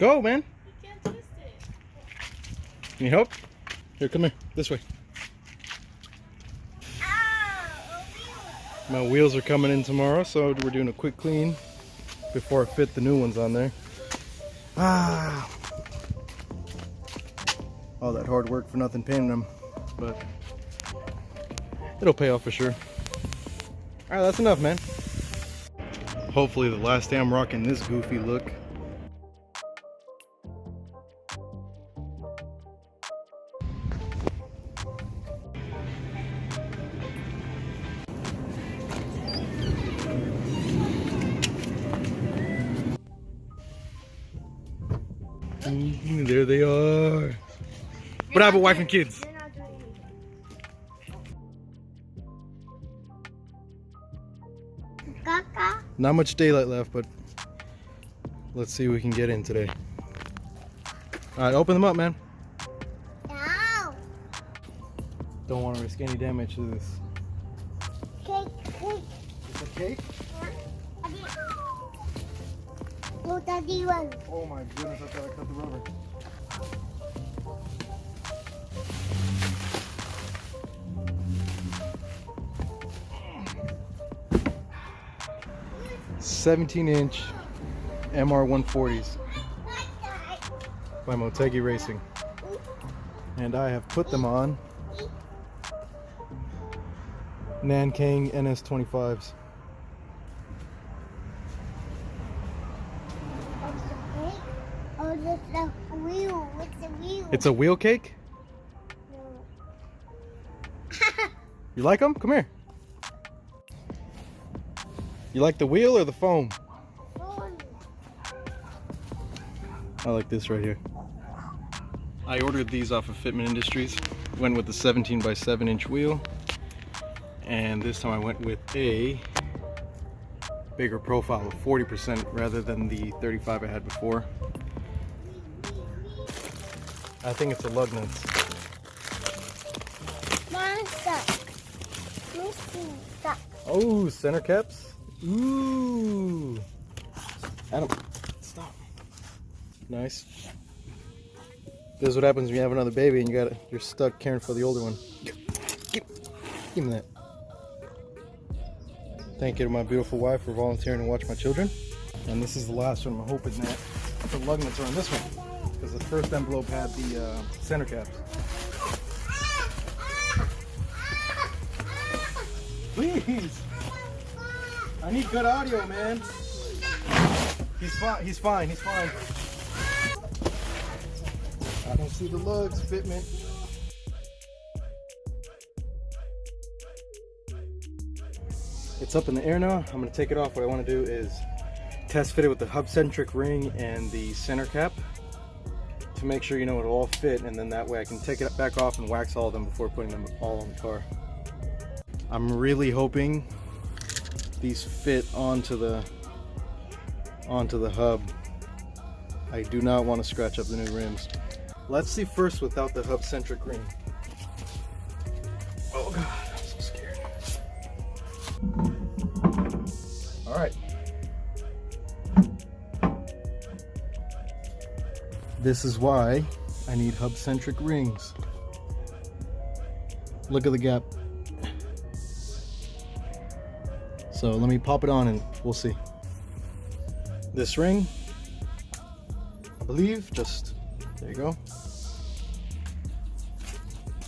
Go, man. You can't twist it. Need help? Here, come here. This way. My wheels are coming in tomorrow, so we're doing a quick clean before I fit the new ones on there. Ah. All that hard work for nothing painting them, but it'll pay off for sure. All right, that's enough, man. Hopefully the last day I'm rocking this goofy look. There they are. But I have a wife and kids. Not much daylight left, but let's see what we can get in today. Alright, open them up, man. No. Don't want to risk any damage to this. Cake. It's a cake? No, Daddy one. Oh my goodness, I thought I cut the rubber. "17-inch MR 140s by Motegi Racing, and I have put them on Nankang NS 25s. Oh, it's a wheel. It's a wheel. It's a wheel cake? No. You like them? Come here. You like the wheel or the foam? I like this right here. I ordered these off of Fitment Industries. Went with the 17 by 7-inch wheel, and this time I went with a bigger profile of 40% rather than the 35 I had before. I think it's a lug nuts. Oh, center caps. Ooh. Adam, stop. Nice. This is what happens when you have another baby and you're stuck caring for the older one. Give me that. Thank you to my beautiful wife for volunteering to watch my children. And this is the last one. I'm hoping that the lug nuts are on this one, because the first envelope had the center caps. Please! I need good audio, man. He's fine, he's fine, he's fine. I don't see the lugs, Fitment. It's up in the air now. I'm gonna take it off. What I wanna do is test fit it with the hub-centric ring and the center cap to make sure it'll all fit, and then that way I can take it back off and wax all of them before putting them all on the car. I'm really hoping these fit onto the hub. I do not want to scratch up the new rims. Let's see first without the hub-centric ring. Oh God, I'm so scared. All right. This is why I need hub-centric rings. Look at the gap. So let me pop it on and we'll see. This ring, I believe, there you go.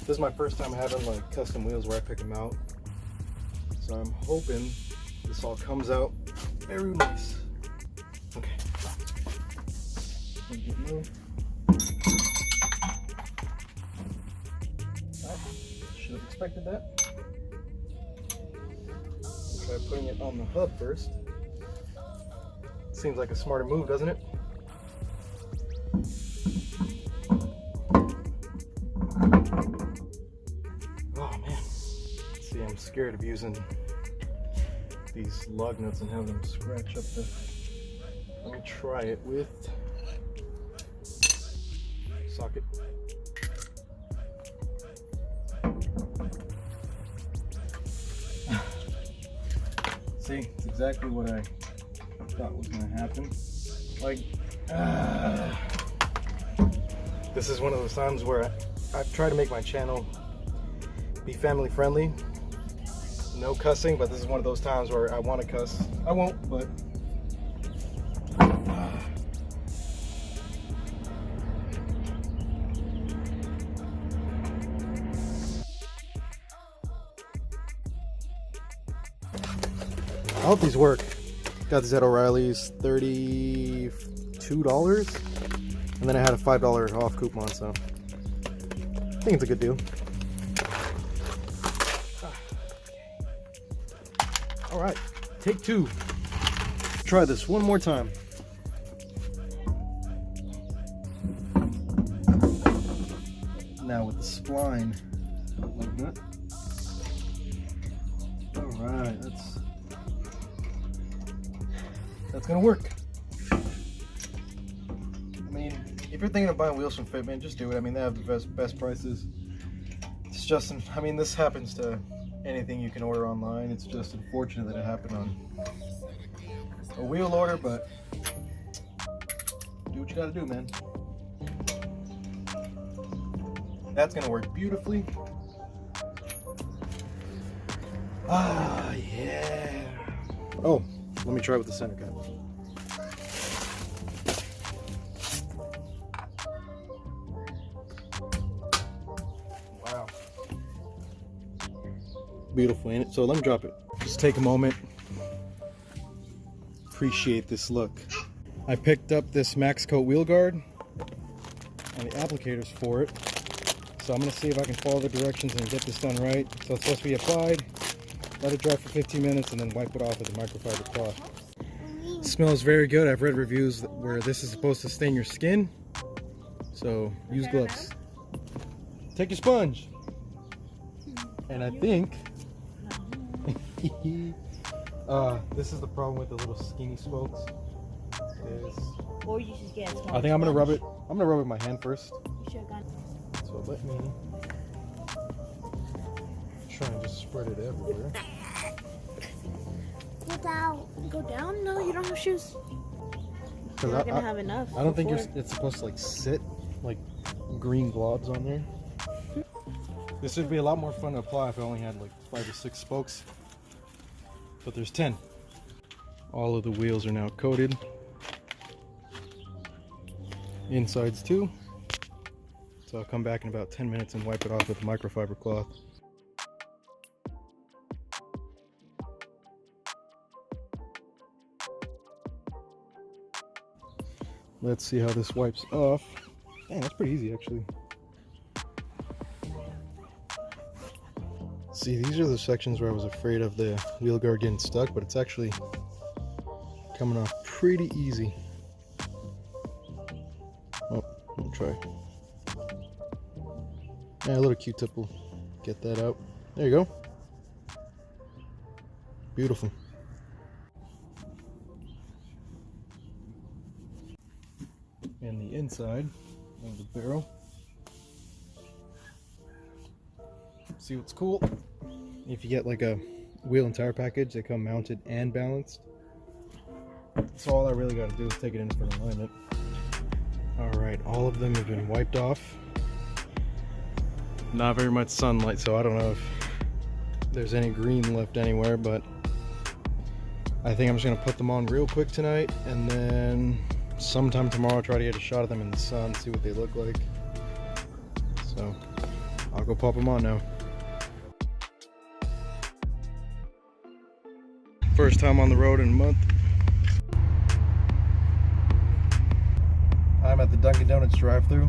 This is my first time having like custom wheels where I pick them out. So I'm hoping this all comes out very nice. Okay. Should have expected that. Try putting it on the hub first. Seems like a smarter move, doesn't it? Oh man. See, I'm scared of using these lug nuts and having them scratch up the... Let me try it with socket. See, it's exactly what I thought was going to happen. Like, this is one of those times where I try to make my channel be family friendly. No cussing, but this is one of those times where I want to cuss. I won't, but I hope these work. Got these at O'Reilly's, $32, and then I had a $5 off coupon, so I think it's a good deal. All right, take two. Try this one more time. Now with the spline like that. All right, that's gonna work. I mean, if you're thinking of buying wheels from Fitment, just do it. I mean, they have the best prices. It's just, I mean, this happens to anything you can order online. It's just unfortunate that it happened on a wheel order, but do what you gotta do, man. That's gonna work beautifully. Ah, yeah. Oh, let me try with the center cap. Wow. Beautiful, ain't it? So let me drop it. Just take a moment. Appreciate this look. I picked up this MaxCoat wheel guard and the applicators for it. So I'm gonna see if I can follow the directions and get this done right. So it's supposed to be applied, let it dry for 15 minutes, and then wipe it off with a microfiber cloth. It smells very good. I've read reviews where this is supposed to stain your skin. So use gloves. Take your sponge. And I think this is the problem with the little skinny spokes. Or you should get a small I think I'm gonna rub it. I'm gonna rub it with my hand first. You should have gone. So let me try and just spread it everywhere. Go down? No, you don't have shoes. You're not gonna have enough. I don't think it's supposed to like sit like green globs on there. This would be a lot more fun to apply if I only had like 5 or 6 spokes. But there's 10. All of the wheels are now coated. Insides too. So I'll come back in about 10 minutes and wipe it off with a microfiber cloth. Let's see how this wipes off. Dang, that's pretty easy actually. See, these are the sections where I was afraid of the wheel guard getting stuck, but it's actually coming off pretty easy. Oh, let me try. Yeah, a little Q-tip will get that out. There you go. Beautiful. And the inside of the barrel. See what's cool? If you get like a wheel and tire package, they come mounted and balanced. So all I really got to do is take it in for an alignment. Alright, all of them have been wiped off. Not very much sunlight, so I don't know if there's any green left anywhere, but I think I'm just going to put them on real quick tonight, and then sometime tomorrow try to get a shot of them in the sun, see what they look like. So I'll go pop them on now. First time on the road in a month. I'm at the Dunkin' Donuts drive-thru.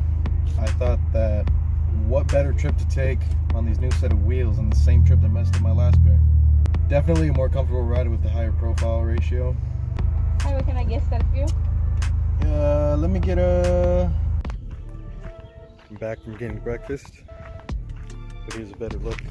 I thought that what better trip to take on these new set of wheels than the same trip that messed up my last pair. Definitely a more comfortable ride with the higher profile ratio. Hi, what can I get set for you? Let me get a... I'm back from getting breakfast, but here's a better look.